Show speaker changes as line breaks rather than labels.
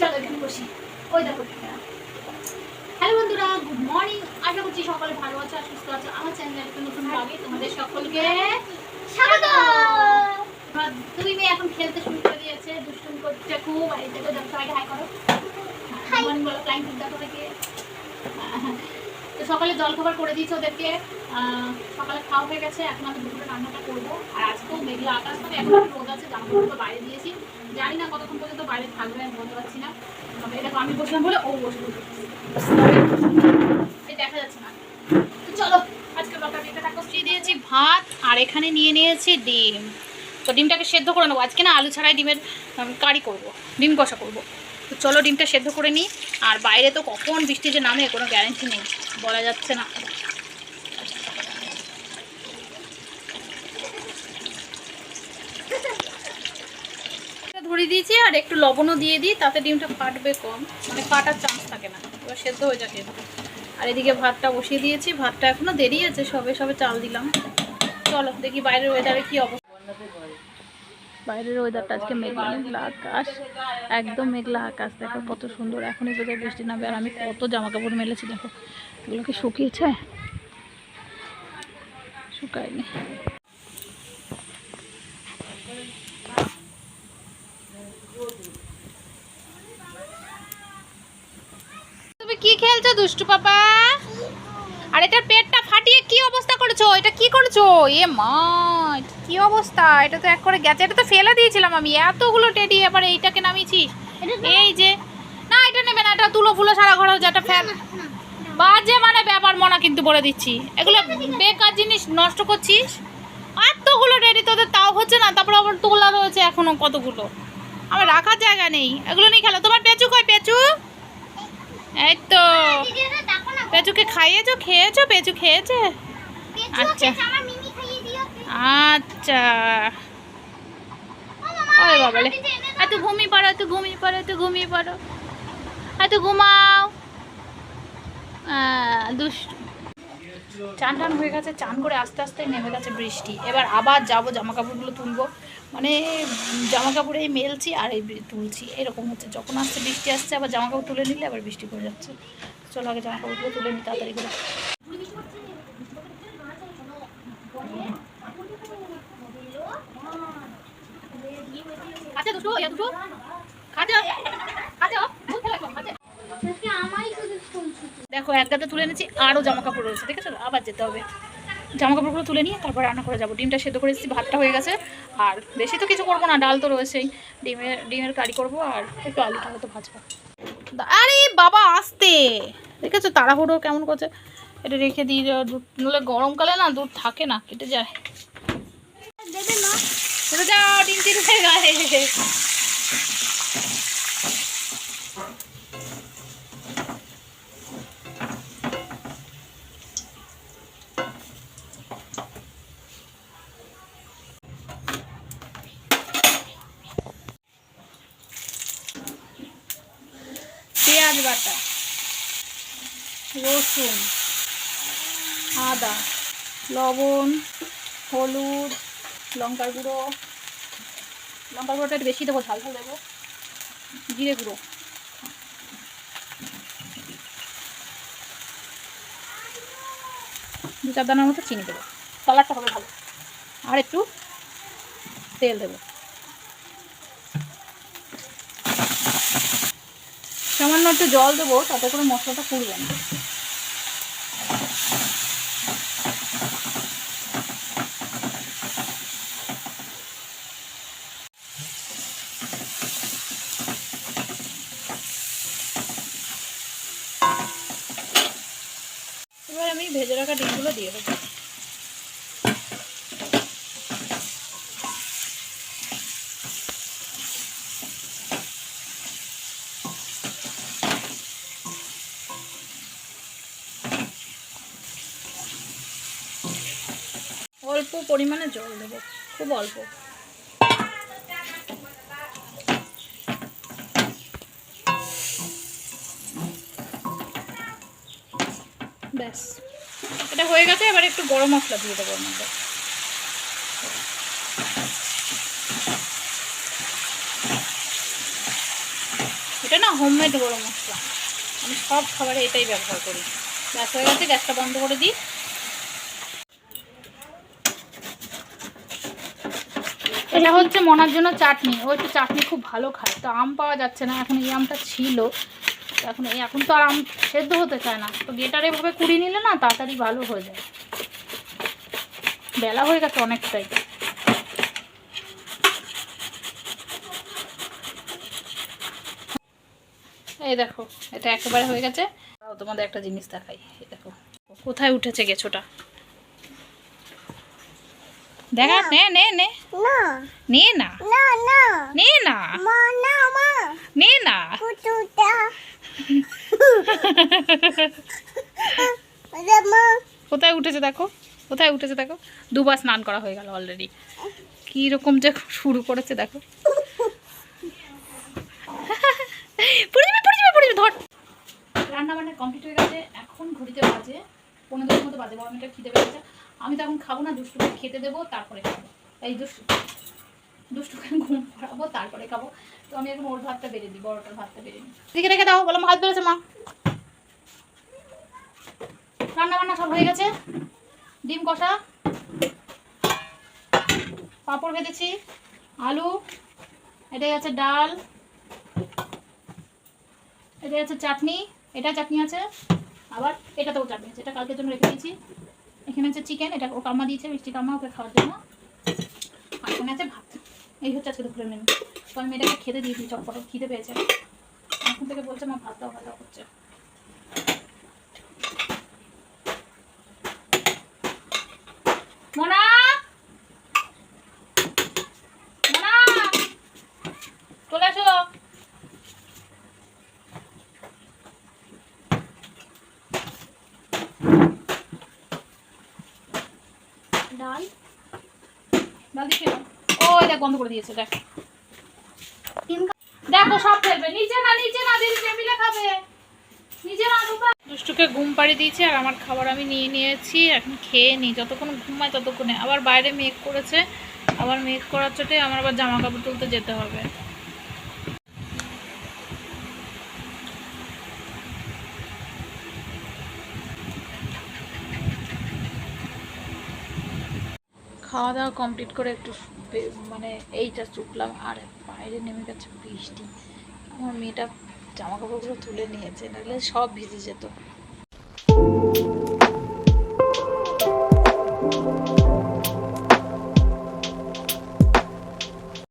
চলো এখানে বসি। ওই দেখো। হ্যালো বন্ধুরা, গুড মর্নিং। আশা করছি সকলে ভালো আছে আর সুস্থ আছে। আমার চ্যানেলে একটা নতুন ভাগে তোমাদের সকলকে স্বাগত। দুই মেয়ে এখন খেলতে শুরু করে দিয়েছে, দুষ্টুমি করছে খুব। আর এই দেখো, সবাইকে হাই করো। হাই মর্নিং বলো, ক্লাইন্ট দেখো নাকি। তো সকালে জল খাবার করে দিয়েছে ওদেরকে। সকালে খাওয়া হয়ে গেছে, এখন আমি দুপুরে রান্নাটা করবো। আর আজকেও মেঘলা আকাশ, তবে এখন একটু রোদ আছে। জামাকাপড় বাইরে দিয়েছি, জানি না কতক্ষণ পর্যন্ত বাইরে থাকবে, আমি বলতে পারছি না। তবে দেখো আমি বসলাম বলে ও বসে দেখা যাচ্ছে না। তো চলো আজকে তরকারিটা কষিয়ে দিয়েছি, ভাত আর এখানে নিয়ে নিয়েছি ডিম। তো ডিমটাকে সেদ্ধ করে নেবো আজকে, না আলু ছাড়াই ডিমের কারি করব, ডিম কষা করবো। তো চলো ডিমটা সেদ্ধ করে নিই। আর বাইরে তো কখন বৃষ্টি যে নামে কোনো গ্যারান্টি নেই, বলা যাচ্ছে না। ধরিয়ে দিয়েছি আর একটু লবণও দিয়ে দিই, তাতে ডিমটা ফাটবে কম, মানে ফাটার চান্স থাকে না। এবার সেদ্ধ হয়ে যাবে। আর এদিকে ভাতটা বসিয়ে দিয়েছি, ভাতটা এখনো দেরি আছে, সবে সবে চাল দিলাম। চলো দেখি বাইরের ওয়েদারে কি অবস্থা। বাইরের ওয়েদারটা আজকে মেঘলা মেঘলা আকাশ, একদম মেঘলা আকাশ। দেখো কত সুন্দর, এখনই বোধহয় বৃষ্টি নামবে। আর আমি কত জামা কাপড় মেলেছি, দেখো এগুলো কি শুকিয়েছে? শুকায়নি। তুমি কি খেলছো দুষ্টু পাপা? আর এটার পেটটা ফাটিয়ে কি অবস্থা করেছো? এটা কি করেছো? এ মা, কি অবস্থা! এটা তো এক করে গেছে, এটা তো ফেলে দিয়েছিলাম আমি। এতগুলো টেডি, এবার এইটাকে নামিয়েছিস? এই যে, না এটা নেবে না, এটা তুলো ফুলো সারা ঘর হচ্ছে, এটা ফেল। বাজে মানে ব্যাপার মনা, কিন্তু বলে দিচ্ছি, এগুলো বেকার জিনিস নষ্ট করছিস। এতগুলো টেডি তোদের তাও হচ্ছে না, তারপর আবার তোলা রয়েছে এখনো কতগুলো। আমার রাখার জায়গা নেই, এগুলো নিয়ে খেলো। তোমার পেঁচু কই? পেঁচু এই তো। পেঁচুকে খাইয়েছো? খেয়েছো? পেঁচু খেয়েছে? আচ্ছা আচ্ছা। ওই বাবালে, এত ঘুমিয়ে পড়ো, এত ঘুমিয়ে পড়ো, এত ঘুমিয়ে পড়ো, এত ঘুমাও। দুষ্ট। চান টান হয়ে গেছে, চান করে আস্তে আস্তে নেমে গেছে বৃষ্টি। এবার আবার যাবো, জামা কাপড়গুলো তুলবো, মানে জামা কাপড়ে মেলছি আর এই তুলছি, এরকম হচ্ছে। যখন আসছে বৃষ্টি আসছে, আবার জামা কাপড় তুলে নিলে আবার বৃষ্টি পড়ে যাচ্ছে। চলো আগে জামা কাপড়গুলো তুলে নিই তাড়াতাড়ি করে। দেখো এক গাদা তুলে এনেছি, আরও জামা কাপড় রয়েছে, দেখেছো? আবার যেতে হবে। জামা কাপড়গুলো তুলে নিয়ে তারপর রান্না করে যাবো। ডিমটা সেদ্ধ করে এসেছি, ভাতটা হয়ে গেছে। আর বেশি তো কিছু করবো না, ডাল তো রয়েছেই। ডিমের কারি করবো আর একটু আলুটা হয়তো ভাজবো। আরে বাবা আসতে, দেখেছো তাড়াহুড়ো কেমন করছে। এটা রেখে দিই, দুধ নলে গরমকালে না দুধ থাকে না, কেটে যায়। দেবে না, চলে যাও, ডিম চিড়ে হয়ে গায়ে। পেঁয়াজ বাটা, রসুন, আদা, লবণ, হলুদ, লঙ্কার গুঁড়ো। লঙ্কার গুঁড়োটা একটু বেশি দেবো, ঝাল ঝাল দেবো। জিরে গুঁড়ো, দু চার দানার মতো চিনি দেবো, কালারটা হবে ভালো। আর একটু তেল দেবো, সামান্য একটু জল দেবো, তাতে করে মশলাটা পুড়বে না। এবার আমি ভেজে রাখা ডিমগুলো দিয়ে দেবো। অল্প পরিমাণে জল দেবো, খুব অল্প। ব্যাস, এটা হয়ে গেছে। এবার একটু গরম মশলা দিয়ে দেবো ওর মধ্যে। এটা না হোমমেড গরম মশলা, আমি সব খাবারে এটাই ব্যবহার করি। গ্যাস হয়ে গেছে, গ্যাসটা বন্ধ করে দিই। এটা হচ্ছে মনার জন্য চাটনি, ও একটু চাটনি খুব ভালো খায়। তো আম পাওয়া যাচ্ছে না, এখন এই আমটা ছিল, এখন তো আর আম সেদ্ধ হতে চায় না, তো গেটারে এভাবে কুড়িয়ে নিলে না তাড়াতাড়ি ভালো হয়ে যায়। বেলা হয়ে গেছে অনেকটাই। এই দেখো এটা একেবারে হয়ে গেছে। তোমাদের একটা জিনিস দেখাই, এই দেখো কোথায় উঠেছে গেছোটা, দেখা। নে নে নে নে না নে না নে না কোথায় উঠেছে দেখো, কোথায় উঠেছে দেখো। দুবার স্নান করা হয়ে গেল অলরেডি, কি রকম যে শুরু করেছে দেখো। ধর। রান্না বান্না কমপ্লিট হয়ে গেছে, এখন ঘড়িতে বাজে 15 মতো বাজে, বড় মেয়েটা খিদে পেয়েছে। আমি তো এখন খাবো না, দুষ্টুকে খেতে দেবো তারপরে খাবো। এই দুষ্টুকে ঘুম পাড়াবো তারপরে খাবো। তো আমি এখন ওর ভাতটা বেড়ে দিই, বড়টার ভাতটা বেড়ে নিই। এদিকে রেখে দাও, বললাম ভাত বেড়েছে মা। রান্না বান্না সব হয়ে গেছে, ডিম কষা, পাঁপড় ভেজেছি, আলু, এটাই আছে ডাল, এটাই আছে চাটনি, এটা চাটনি আছে, আবার এটাতেও চাটনি আছে, এটা কালকের জন্য রেখে দিয়েছি। এখানে আছে চিকেন, এটা ও কাম্মা দিয়েছে, মিষ্টি কাম্মা ওকে খাওয়ার জন্য। আর এখানে আছে ভাত। এই হচ্ছে আজকে দুপুরের মেনু। তো আমি এটাকে খেতে দিয়েছি, চটপট খিদে পেয়েছে, এখন থেকে বলছে মা ভাত দাও, ভাত দাও করছে। মোনা মোনা চলে আসো। ডাল ডাল দিচ্ছি, ওই দেখ বন্ধ করে দিয়েছে, দেখ দেখো সব ফেলবে। নিচে না দিদি টেবিলে খাবে, নিচে না। দুষ্টুকে ঘুম পাড়িয়ে দিয়েছি আর আমার খাবার আমি নিয়ে নিয়েছি, এখন খেয়ে নিই। যতক্ষণ ঘুমায় ততক্ষণে আবার বাইরে মেঘ করেছে, আবার মেঘ করার চোটে আমার আবার জামা কাপড় তুলতে যেতে হবে। খাওয়া দাওয়া কমপ্লিট করে একটু মানে এইটা চুকলাম, আর বাইরে নেমে গেছে বৃষ্টি। আমার মেয়েটা জামা কাপড়গুলো তুলে নিয়েছে, নাহলে সব ভিজে যেত।